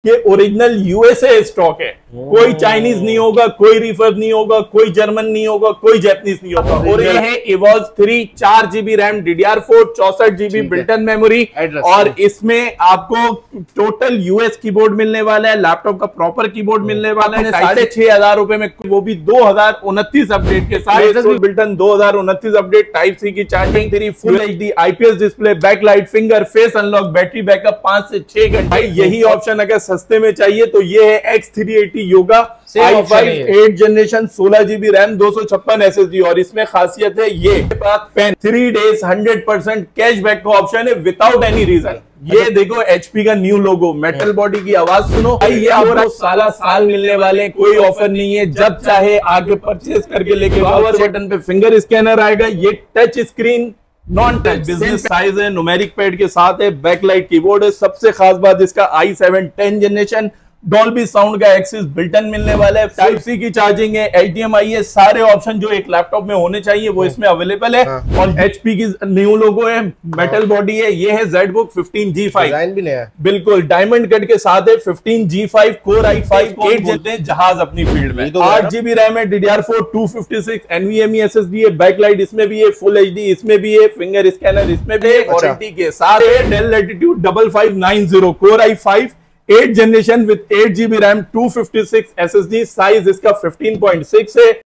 ये original USA stock है, कोई चाइनीज नहीं होगा, कोई रिफर नहीं होगा, कोई जर्मन नहीं होगा, कोई जैपनीज नहीं होगा। और ये है evolve 3 4 GB RAM DDR4 64 GB built-in memory. और इसमें आपको टोटल यूएस कीबोर्ड मिलने वाला है, लैपटॉप का प्रॉपर कीबोर्ड मिलने वाला है 6,500 रुपए में, वो भी 2029 अपडेट के साथ। बिल्टन 2029 अपडेट, टाइप सी की charging, 3 full HD IPS display, backlight, finger, face unlock, battery backup 5 से 6 घंटे। यही ऑप्शन अगर सस्ते में चाहिए तो ये है X380 yoga i5 8 generation 16 GB RAM 256 SSD। और इसमें खासियत है ये पेन 3 डेज 100% कैशबैक का ऑप्शन है विदाउट एनी रीजन। ये देखो HP का न्यू लोगो, मेटल बॉडी की आवाज सुनो भाई, ये आपको साल मिलने वाले, कोई ऑफर नहीं है, जब चाहे आगे परचेज करके लेके पावर बटन पे फिंगर स्कैनर आएगा। ये touch screen non touch business size है, न्यूमेरिक पैड के साथ है, बैकलाइट कीबोर्ड है। सबसे खास बात इसका i7 10 जनरेशन डॉल्बी साउंड का एक्सिस बिल्टन मिलने वाला है, टाइप सी की चार्जिंग है, HDMI है, सारे ऑप्शन जो एक लैपटॉप में होने चाहिए वो इसमें अवेलेबल है। और HP की न्यू लोगो है, मेटल बॉडी है। ये है ZBook 15G5 भी नया, बिल्कुल डायमंड कट के साथ है। 15G5 कोर i5 8 जितने जहाज अपनी फील्ड में, 8 GB रैम है, DDR4 256 NVMe SSD है, बैकलाइट इसमें भी है, फुल HD इसमें भी है, फिंगर स्कैनर इसमें भी है, वारंटी के साथ है। Dell Latitude 5590 Core i5 8 generation with 8 GB RAM 256 SSD, size इसका 15.6 है।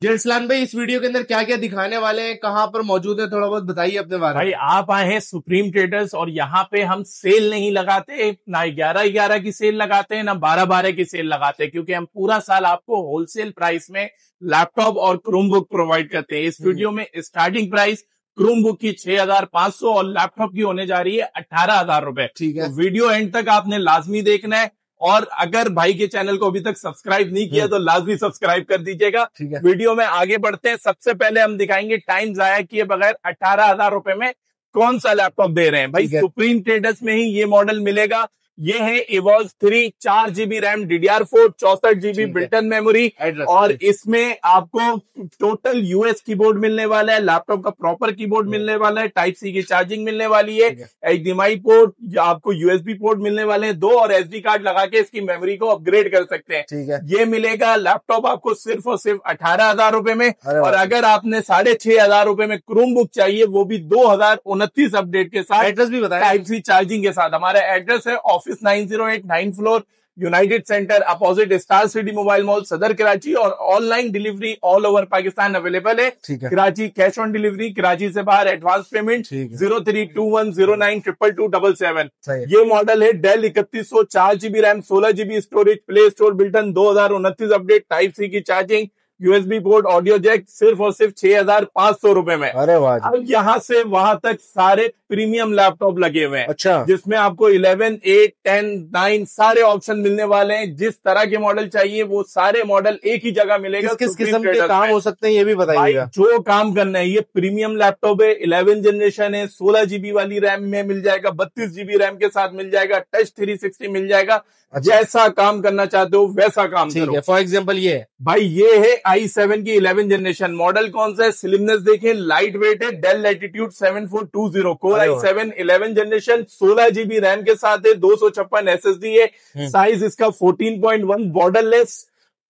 जयसलान भाई, इस वीडियो के अंदर क्या क्या दिखाने वाले हैं, कहां पर मौजूद है, थोड़ा बहुत बताइए अपने बारे में। भाई आप आए हैं सुप्रीम ट्रेडर्स और यहाँ पे हम सेल नहीं लगाते, ना 11-11 की सेल लगाते हैं, ना 12-12 की सेल लगाते हैं, क्योंकि हम पूरा साल आपको होलसेल प्राइस में लैपटॉप और क्रोमबुक प्रोवाइड करते हैं। इस वीडियो में स्टार्टिंग प्राइस क्रोमबुक की 6,500 और लैपटॉप की होने जा रही है 18,000 रुपए। ठीक है, तो वीडियो एंड तक आपने लाजमी देखना है। और अगर भाई के चैनल को अभी तक सब्सक्राइब नहीं किया तो लाजमी सब्सक्राइब कर दीजिएगा। वीडियो में आगे बढ़ते हैं। सबसे पहले हम दिखाएंगे टाइम जाया किए बगैर 18,000 रुपए में कौन सा लैपटॉप दे रहे हैं। भाई सुप्रीम ट्रेडर्स में ही ये मॉडल मिलेगा। ये है evolve 3 4 GB RAM DDR4 64 GB built-in memory. और इसमें आपको टोटल यूएस कीबोर्ड मिलने वाला है, लैपटॉप का प्रॉपर कीबोर्ड मिलने वाला है, टाइप सी की चार्जिंग मिलने वाली है, HDMI पोर्ट या आपको USB पोर्ट मिलने वाले हैं 2 और SD कार्ड लगा के इसकी मेमोरी को अपग्रेड कर सकते हैं। ठीक है, ये मिलेगा लैपटॉप आपको सिर्फ और सिर्फ 18,000 रुपए में। और अगर आपने 6,500 रुपए में क्रोमबुक चाहिए, वो भी 2029 अपडेट के साथ, एड्रेस भी बताएं, टाइप सी चार्जिंग के साथ। हमारा एड्रेस है office 908 9th floor, United Centre opposite Star City Mobile Mall, Saddar Karachi. और online delivery all over Pakistan available है। Karachi cash on delivery, Karachi से बाहर एडवांस पेमेंट 0321092277। ये मॉडल है Dell 3100 4 GB RAM 16 GB storage, Play Store built in 2029 update, type C की charging, USB port, audio jack, सिर्फ और सिर्फ 6,500 रुपए में। अरे वाह। अब यहाँ से वहां तक सारे प्रीमियम लैपटॉप लगे हुए हैं। अच्छा, जिसमें आपको 11 8 10 9 सारे ऑप्शन मिलने वाले हैं। जिस तरह के मॉडल चाहिए वो सारे मॉडल एक ही जगह मिलेगा। किस किस्म के काम हो सकते हैं ये भी बताइएगा। जो काम करना है, ये प्रीमियम लैपटॉप है, 11 जनरेशन है, 16 GB वाली रैम में मिल जाएगा, 32 GB रैम के साथ मिल जाएगा, टच 360 मिल जाएगा। जैसा काम करना चाहते हो वैसा काम करो। फॉर एग्जाम्पल ये भाई ये है i7 की 11 जनरेशन। मॉडल कौन सा है, स्लिमनेस देखें, लाइट वेट है, Dell Latitude 7420 Core i7 11 generation 16 GB RAM के साथ है, 256 SSD है, साइज इसका 14.1, borderless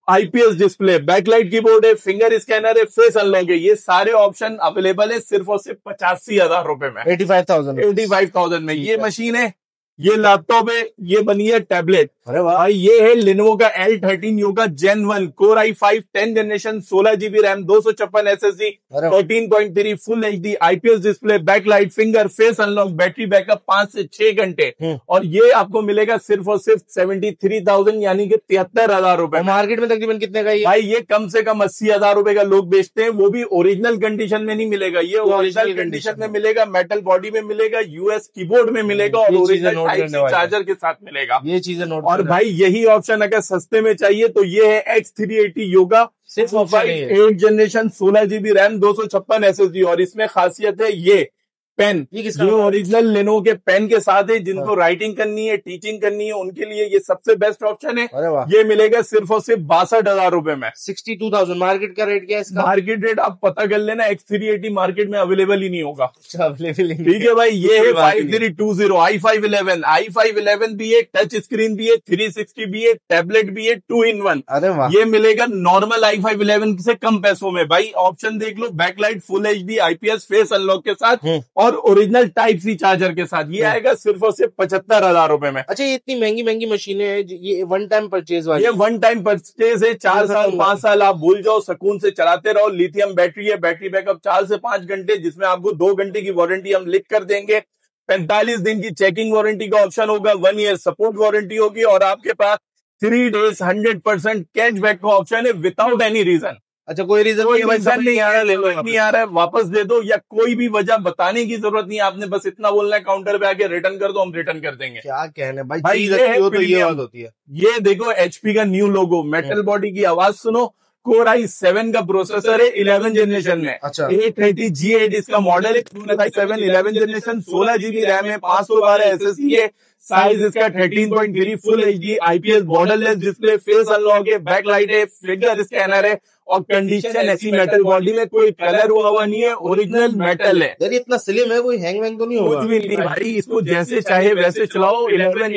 IPS display, backlight keyboard है, फिंगर स्कैनर है, फेस अनलॉक है। ये सारे ऑप्शन अवेलेबल है सिर्फ और सिर्फ 85,000 रुपए में, 85,000 में। ये मशीन है, ये लैपटॉप है, ये बनी है टैबलेट। अरे वाह। ये है लिनोवो का L13 Yoga Gen 1 Core i5 10 generation 16 GB RAM 256 SSD 13.3 full HD IPS display, backlight, finger, face unlock, battery backup 5 से 6 घंटे। और ये आपको मिलेगा सिर्फ और सिर्फ 73,000 यानी कि 73,000 रुपए। मार्केट में तकरीबन कितने का ये? भाई ये कम से कम 80,000 रुपए का लोग बेचते हैं, वो भी ओरिजिनल कंडीशन में नहीं मिलेगा। ये ओरिजिनल कंडीशन में मिलेगा, मेटल बॉडी में मिलेगा, यूएस कीबोर्ड में मिलेगा और ओरिजिनल चार्जर के साथ मिलेगा। ये चीजें नोट। और भाई यही ऑप्शन अगर सस्ते में चाहिए तो ये है X380 yoga 8 generation 16 GB RAM 256 SSD। और इसमें खासियत है ये पेन, ये किसका? जो ओरिजिनल लेनोवो के पेन के साथ है, जिनको राइटिंग करनी है, टीचिंग करनी है, उनके लिए ये सबसे बेस्ट ऑप्शन है। अरे वाह। ये मिलेगा सिर्फ और सिर्फ 62,000 रुपए में। 62,000। मार्केट का रेट क्या है इसका? मार्केट रेट आप पता कर लेना, X380 मार्केट में अवेलेबल ही नहीं होगा। अवेलेबल ठीक है भाई, ये है 5320 i511। i511 भी है, टच स्क्रीन भी है, 360 भी है, टैबलेट भी है, 2-in-1। अरे वाह। ये मिलेगा नॉर्मल i511 से कम पैसों में। भाई ऑप्शन देख लो, backlight, full HD IPS, face unlock के साथ और ओरिजिनल टाइप सी चार्जर के साथ। ये आएगा सिर्फ और सिर्फ 75,000 रुपए में। अच्छा, ये इतनी महंगी महंगी मशीनें हैं, ये वन टाइम परचेज वाली? ये वन टाइम परचेज है, 4 साल 5 साल आप भूल जाओ, सुकून से चलाते रहो। लिथियम बैटरी है, बैटरी बैकअप 4 से 5 घंटे, जिसमें आपको 2 घंटे की वारंटी हम लिख कर देंगे। 45 दिन की चेकिंग वारंटी का ऑप्शन होगा, 1 ईयर सपोर्ट वारंटी होगी, और आपके पास 3 डेज 100% कैशबैक का ऑप्शन है विदाउट एनी रीजन। अच्छा, कोई रीजन नहीं आ रहा है, ले लो, नहीं आ रहा है वापस दे दो, या कोई भी वजह बताने की जरूरत नहीं है। आपने बस इतना बोलना है काउंटर पे आके रिटर्न कर दो, हम रिटर्न कर देंगे। क्या कहने भाई, भाई चीज ये अच्छी हो तो ये प्रीमियम बात होती है। ये देखो HP का न्यू लोगो, मेटल बॉडी की आवाज सुनो। Core i7 का प्रोसेसर है 11 जनरेशन में। अच्छा। 830 G8 इसका मॉडल है। Core i7 11 generation, 16 GB RAM है, 512 SSD है। साइज इसका 13.3, full HD IPS borderless display, face unlock है, बैकलाइट है, फिंगर स्कैनर है, और कंडीशन ऐसी मेटल बॉडी में कोई कलर हुआ नहीं है, ओरिजिनल मेटल है। यार इतना स्लिम है, कोई हैंग वैंग तो नहीं होगा? कुछ भी नहीं भाई, इसको जैसे चाहे वैसे चलाओ। 11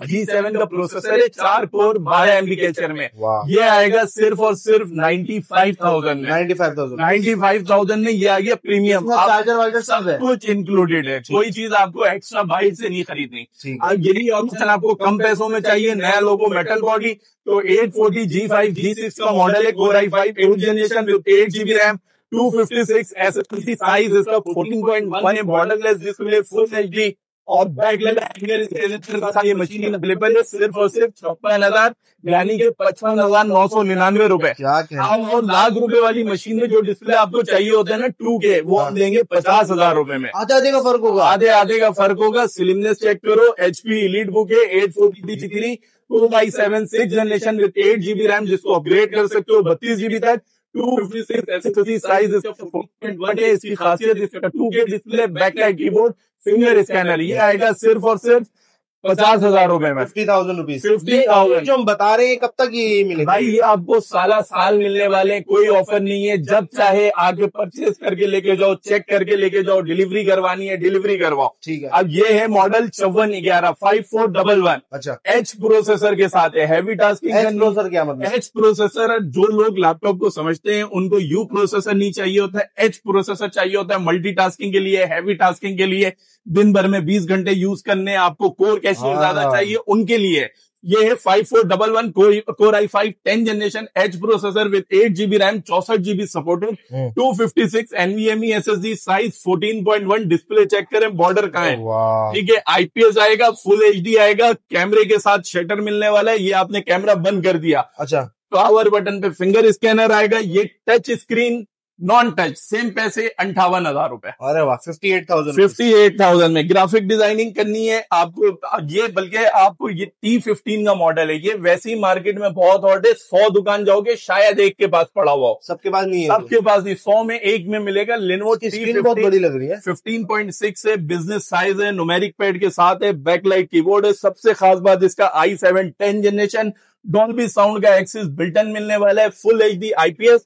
G7 का प्रोसेसर है, 4 कोर 12 MB के चर में। ये आएगा सिर्फ और सिर्फ 95,000 में। 95,000 में ये आ गया प्रीमियम। चार्जर वार्जर सब है, कुछ इंक्लूडेड है, कोई चीज आपको एक्स्ट्रा बाइट से नहीं खरीदनी। अब यही ऑप्शन आपको कम पैसों में चाहिए, नया लोगो, मेटल बॉडी, तो 840 G5 G6 का मॉडल है, Core i5 8th generation with 8 GB RAM, 256 SSD, size इसका 14.1 है, बॉर्डरलेस डिस्प्ले, फुल HD और बैकलाइट। ये मशीन अवेलेबल है सिर्फ और सिर्फ 56,000 यानी कि 55,999 रुपए। क्या और लाख रुपए वाली मशीन में जो डिस्प्ले आपको चाहिए होता है ना 2K, वो हम देंगे 50,000 रुपए में। आधे का फर्क होगा, आधे का फर्क होगा। स्लिमनेस चेक करो, HP एलीट बुक है, 840 G3 Core i7 6th generation with 8 GB RAM, जिसको अपग्रेड कर सकते हो 32 GB तक, 256 SSD, साइज इसका 4.1 है। इसकी खासियत इसका 2K display, backlight keyboard, finger scanner. ये आएगा सिर्फ और सिर्फ 50,000 रुपए में। 50,000 रुपीज। 50,000 जो हम बता रहे हैं, कब तक ये मिलेगा? भाई ये आपको साल मिलने वाले, कोई ऑफर नहीं है। जब चाहे आगे परचेज करके लेके जाओ, चेक करके लेके जाओ, डिलीवरी करवानी है डिलीवरी करवाओ। ठीक है। अब ये है मॉडल 5411 5411। अच्छा, H प्रोसेसर के साथ है, हैवी टास्किंग। प्रोसेसर क्या मतलब? H प्रोसेसर, जो लोग लैपटॉप को समझते हैं उनको U प्रोसेसर नहीं चाहिए होता है, H प्रोसेसर चाहिए होता है मल्टीटास्किंग के लिए, हैवी टास्किंग के लिए, दिन भर में 20 घंटे यूज करने, आपको कोर कैशिंग ज्यादा चाहिए, उनके लिए ये है 5411 Core i5 10th generation, H processor with 8 GB RAM, 64 GB supported, 256 NVMe SSD, size 14.1, display check करें, बॉर्डर कहाँ है, ठीक है। IPS आएगा, फुल HD आएगा, कैमरे के साथ शटर मिलने वाला है। ये आपने कैमरा बंद कर दिया, अच्छा, पावर बटन पे फिंगर स्कैनर आएगा। ये touch screen, non touch, same पैसे 58,000 रुपए। अरे वाह, 58,000 में। ग्राफिक डिजाइनिंग करनी है आपको, ये बल्कि आपको ये T15 का मॉडल है। ये वैसे ही मार्केट में बहुत हॉट है, 100 दुकान जाओगे शायद एक के पास पड़ा हुआ हो, सबके पास नहीं है। सबके पास नहीं, 100 में एक में मिलेगा। Lenovo स्क्रीन बहुत बड़ी लग रही है, 15.6 है, बिजनेस साइज है, न्यूमेरिक पैड के साथ है, बैकलाइट कीबोर्ड है। सबसे खास बात इसका i7 10th generation, Dolby sound का एक्सिस बिल्टन मिलने वाला है, full HD IPS,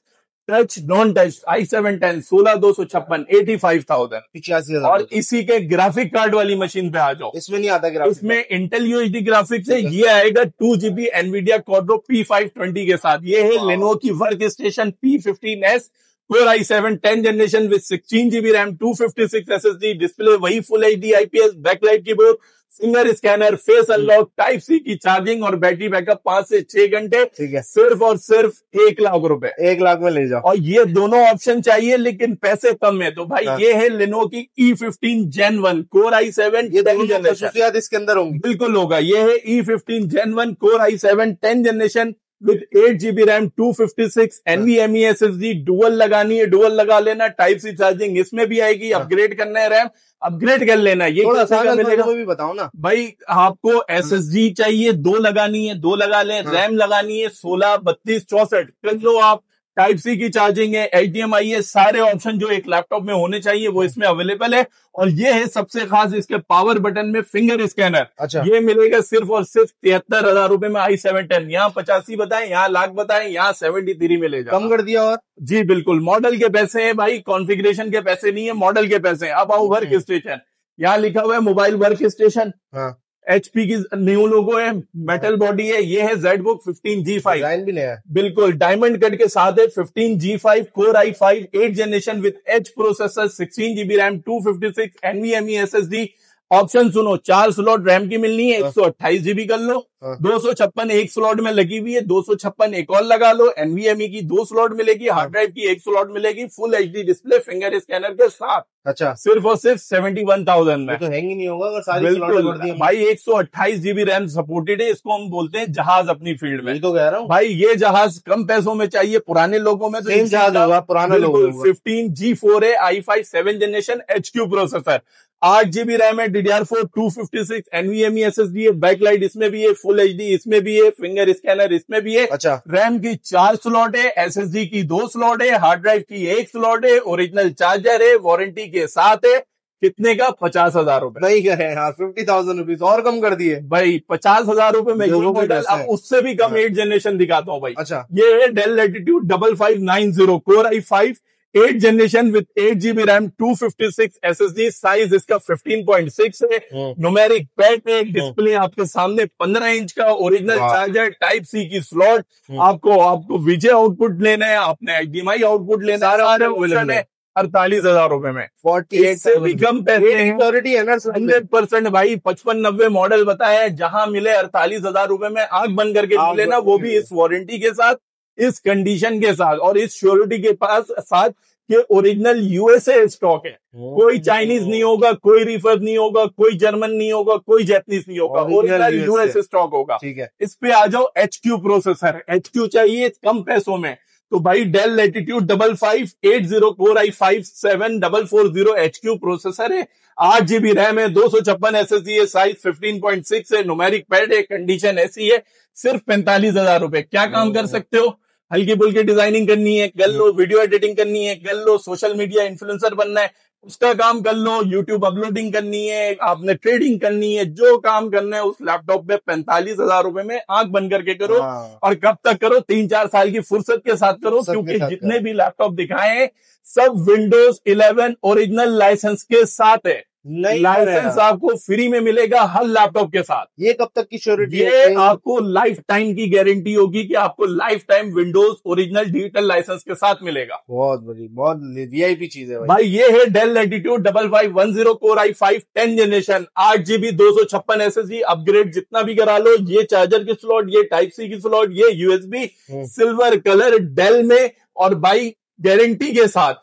touch non touch, i7 10 16,256, 85,000। 85,000। और इसी के ग्राफिक कार्ड वाली मशीन पे आ जाओ, इसमें नहीं आता ग्राफिक, इसमें इंटेल UHD ग्राफिक्स है। ये आएगा 2 GB NVIDIA Quadro P520 के साथ। ये है Lenovo की work station P15s, Core i7 10th generation with 16 GB RAM, 256 SSD, display वही full HD IPS, backlight keyboard, finger scanner, face unlock, type C की चार्जिंग और बैटरी बैकअप 5 से 6 घंटे। ठीक है। सिर्फ और सिर्फ 1 लाख रुपए, 1 लाख में ले जाओ। और ये दोनों ऑप्शन चाहिए लेकिन पैसे कम है, तो भाई ये है Lenovo की E15 Gen 1 Core i7 ये खसूसियात इसके अंदर होंगी, बिल्कुल होगा। ये है E15 Gen 1 Core i7 10th generation with 8 GB RAM, 256 NVMe SSD, dual लगानी है डुअल लगा लेना, टाइप सी चार्जिंग इसमें भी आएगी। अपग्रेड करना है रैम, अपग्रेड कर लेना। ये मिलेगा भी बताओ ना भाई। आपको SSD चाहिए 2 लगानी है 2 लगा लें, रैम लगानी है 16, 32, 64 कर लो आप। टाइप सी की चार्जिंग है, HDMI है, सारे ऑप्शन जो एक लैपटॉप में होने चाहिए वो इसमें अवेलेबल है। और ये है सबसे खास इसके पावर बटन में फिंगर स्कैनर। अच्छा। ये मिलेगा सिर्फ और सिर्फ 73,000 रुपए में i7-10। यहाँ 85 बताए, यहाँ लाख बताए, यहाँ 73 मिलेगा। कम कर दिया और जी बिल्कुल, मॉडल के पैसे हैं भाई, कॉन्फ़िगरेशन के पैसे नहीं है, मॉडल के पैसे हैं। अब आओ वर्क स्टेशन, यहाँ लिखा हुआ है मोबाइल वर्क स्टेशन। हाँ। HP की न्यू लोगो है, मेटल बॉडी है। ये है ZBook 15G5, डिजाइन भी नया है बिल्कुल डायमंड कट के साथ है। 15G5 core i5 8 generation with H processor, 16GB RAM, 256 NVMe SSD। Option सुनो, 4 स्लॉट रैम की मिलनी है, 128GB कर लो। 256 एक स्लॉट में लगी हुई है, 256 एक और लगा लो। NVMe की 2 स्लॉट मिलेगी, हार्ड ड्राइव की 1 स्लॉट मिलेगी, full HD display finger scanner के साथ। अच्छा। सिर्फ और सिर्फ 71,000 में। तो हैंग ही नहीं होगा अगर सारी स्लॉट कर दी भाई 128GB रैम सपोर्टेड है। इसको हम बोलते हैं जहाज अपनी फील्ड में। यही तो कह रहा हूँ भाई ये जहाज कम पैसों में चाहिए, पुराने लोगों में तो सेम जहाज होगा, पुराना लोगों में 15G4 है, i5 7 generation HQ processor, 8GB RAM है, DDR4 256 NVMe SSD है, बैकलाइट इसमें भी है, फुल HD इसमें भी है, फिंगर स्कैनर इसमें भी है। अच्छा। रैम की 4 स्लॉट है, SSD की 2 स्लॉट है, हार्ड ड्राइव की 1 स्लॉट है, ओरिजिनल चार्जर है, वारंटी के साथ है। कितने का? 50,000 रुपए। नहीं कह रहे हाँ, 50,000 रुपीज और कम कर दिए भाई 50,000 रुपए में ये मॉडल। अब उससे भी कम 8 जनरेशन दिखाता हूँ भाई। अच्छा। ये है Dell Latitude 5590 Core i5 8 generation with 8GB RAM, 256 SSD, size इसका 15.6 है। न्यूमेरिक पैड है, डिस्प्ले आपके सामने 15 इंच का, ओरिजिनल चार्जर, टाइप सी की स्लॉट। आपको विजय आउटपुट लेना है, आपने HDMI आउटपुट लेना है, सारे ऑप्शन है। 48,000 रुपए में 48 से भी कम पैसे हैं। 100% भाई 5590 मॉडल बताया है, जहां मिले 48,000 रुपए में आंख बंद करके मिले ना, वो भी इस वारंटी के साथ, इस कंडीशन के साथ और इस श्योरिटी के पास साथ कि ओरिजिनल USA स्टॉक है। कोई चाइनीज नहीं होगा, कोई रिफर नहीं होगा, कोई जर्मन नहीं होगा, कोई जैपनीज नहीं होगा, ओरिजिनल US स्टॉक होगा। ठीक है। इस पे आ जाओ HQ प्रोसेसर। HQ चाहिए कम पैसों में तो भाई Dell Latitude 5580 Core i5 7440 HQ processor है, 8GB रैम है, 256 SSD है, साइज 15.6 है, न्यूमेरिक पैड है, कंडीशन ऐसी है। सिर्फ 45,000 रुपए। क्या काम कर सकते हो? हल्की फुल्की डिजाइनिंग करनी है कर लो, वीडियो एडिटिंग करनी है कर लो, सोशल मीडिया इन्फ्लुएंसर बनना है उसका काम कर लो, यूट्यूब अपलोडिंग करनी है, आपने ट्रेडिंग करनी है, जो काम करना है उस लैपटॉप पे 45,000 रुपए में आंख बंद करके करो। और कब तक करो? 3-4 साल की फुर्सत के साथ करो, क्योंकि जितने भी लैपटॉप दिखाए हैं सब विंडोज 11 ओरिजिनल लाइसेंस के साथ है। लाइसेंस आपको फ्री में मिलेगा हर लैपटॉप के साथ। ये कब तक की श्योरिटी है? ये आपको लाइफ टाइम की गारंटी होगी कि आपको life time Windows original digital license के साथ मिलेगा। बहुत बड़ी, बहुत वीआईपी चीज है भाई। ये है Dell Latitude 5510 Core i5 10 generation, 8GB 256 SSD। Upgrade जितना भी करा लो, ये चार्जर की स्लॉट, ये टाइप सी की स्लॉट, ये USB सिल्वर कलर डेल में, और भाई गारंटी के साथ।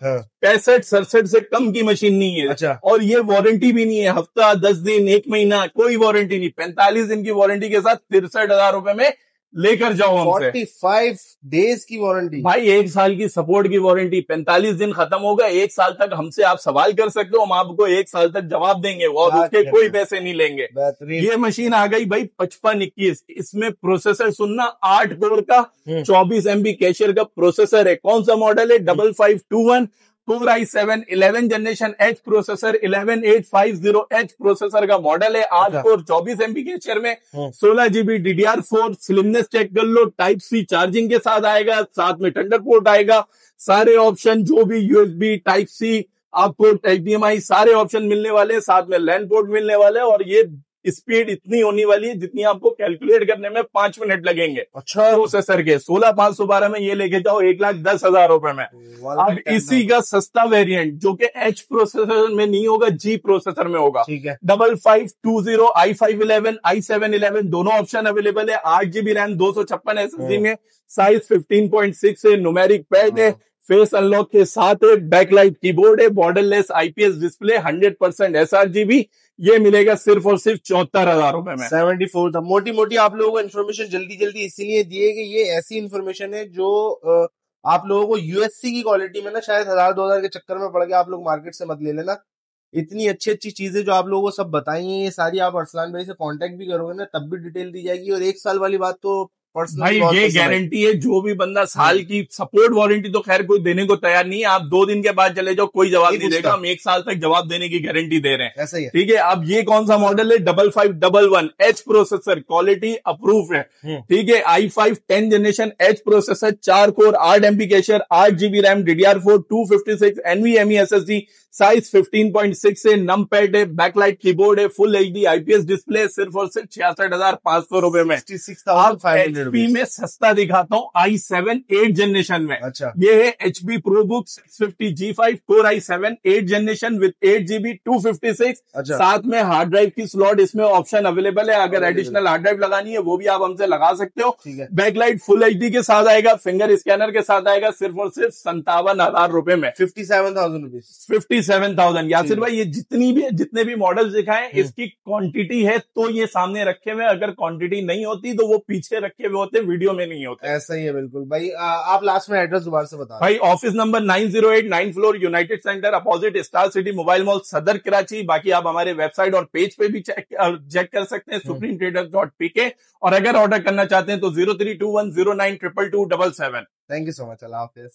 65-67 से कम की मशीन नहीं है। अच्छा। और ये वारंटी भी नहीं है, हफ्ता 10 दिन 1 महीना कोई वारंटी नहीं, 45 दिन की वारंटी के साथ 63,000 रुपए में लेकर जाओ हमसे। 45 डेज की वारंटी भाई, 1 साल की सपोर्ट की वारंटी, 45 दिन खत्म होगा, 1 साल तक हमसे आप सवाल कर सकते हो, हम आपको 1 साल तक जवाब देंगे और उसके कोई पैसे नहीं लेंगे। ये मशीन आ गई भाई 5521, इसमें प्रोसेसर सुनना 8 कोर का 24 MB कैशियर का प्रोसेसर है। कौन सा मॉडल है? 5521 core i7 11 generation H processor, 11850H processor का मॉडल है, 8 कोर 24 MB के शेयर में, 16GB DDR4। स्लिमनेस चेक कर लो, टाइप सी चार्जिंग के साथ आएगा, साथ में थंडरबोल्ट आएगा, सारे ऑप्शन जो भी USB टाइप सी आपको HDMI सारे ऑप्शन मिलने वाले हैं, साथ में लैन पोर्ट मिलने वाले हैं। और ये स्पीड इतनी होने वाली है जितनी आपको कैलकुलेट करने में 5 मिनट लगेंगे। अच्छा। प्रोसेसर के 16512 में ये लेके जाओ 1,10,000 रुपए में। अब इसी का सस्ता वेरिएंट जो कि H प्रोसेसर में नहीं होगा, G प्रोसेसर में होगा। ठीक है। 5520 i511 i711 दोनों ऑप्शन अवेलेबल है। 8GB रैम, 256 SSD में, साइज 15.6 है, न्यूमेरिक पैड है, फेस अनलॉक के साथ है, बैकलाइट कीबोर्ड है, बॉर्डरलेस IPS डिस्प्ले, 100% sRGB। ये मिलेगा सिर्फ और सिर्फ 74,000 रुपए में। 74 था। मोटी मोटी आप लोगों को इन्फॉर्मेशन जल्दी जल्दी इसीलिए दिए कि ये ऐसी इन्फॉर्मेशन है जो आप लोगों को USC की क्वालिटी में ना शायद 1000-2000 के चक्कर में पड़ के आप लोग मार्केट से मत ले लेना। इतनी अच्छी अच्छी चीजें जो आप लोगों को सब बताई हैं, ये सारी आप अरसलान भाई से कांटेक्ट भी करोगे ना तब भी डिटेल दी जाएगी। और 1 साल वाली बात तो पर्सनल भाई ये गारंटी है, जो भी बंदा साल की सपोर्ट वारंटी तो खैर कोई देने को तैयार नहीं है, आप 2 दिन के बाद चले जाओ कोई जवाब नहीं देगा, हम 1 साल तक जवाब देने की गारंटी दे रहे हैं। ऐसा ही है। ठीक है, अब ये कौन सा मॉडल है? 5511 H प्रोसेसर, क्वालिटी अप्रूव है। ठीक है, i5 10 generation H processor, 4 core, 8 MB कैशर, 8 GB RAM, DDR4, 256 NVMe SSD, size 15.6 है, नम पैड है, बैकलाइट कीबोर्ड है, फुल HD IPS डिस्प्ले, सिर्फ और सिर्फ 66,500 रुपए में। 66,500 HP में सस्ता दिखाता हूँ, i7 8 जनरेशन में। अच्छा, ये है HP ProBook 650 G5 Core i7 8 generation with 8 GB 256। अच्छा, साथ में हार्ड ड्राइव की स्लॉट इसमें ऑप्शन अवेलेबल है, अगर एडिशनल हार्ड ड्राइव लगानी है वो भी आप हमसे लगा सकते हो। ठीक है। बैकलाइट फुल HD के साथ आएगा, फिंगर स्कैनर के साथ आएगा, सिर्फ और सिर्फ 57,000 रुपए में। 57,000 रुपीज। 57,000। यासिर भाई, ये जितने भी मॉडल्स दिखाएं, इसकी क्वांटिटी है तो ये सामने रखे हुए, अगर क्वांटिटी नहीं होती तो वो पीछे रखे हुए होते, वीडियो में नहीं होते। ऐसा ही है बिल्कुल भाई। आप लास्ट में एड्रेस दोबारा से बता भाई। Office number 908 9th floor, United Centre, opposite Star City Mobile Mall, Saddar Karachi. बाकी आप हमारे वेबसाइट और पेज पे भी चेक कर सकते हैं, supremetraders.pk। और अगर ऑर्डर करना चाहते हैं तो 0321092277। Thank you so much. Allah Hafiz.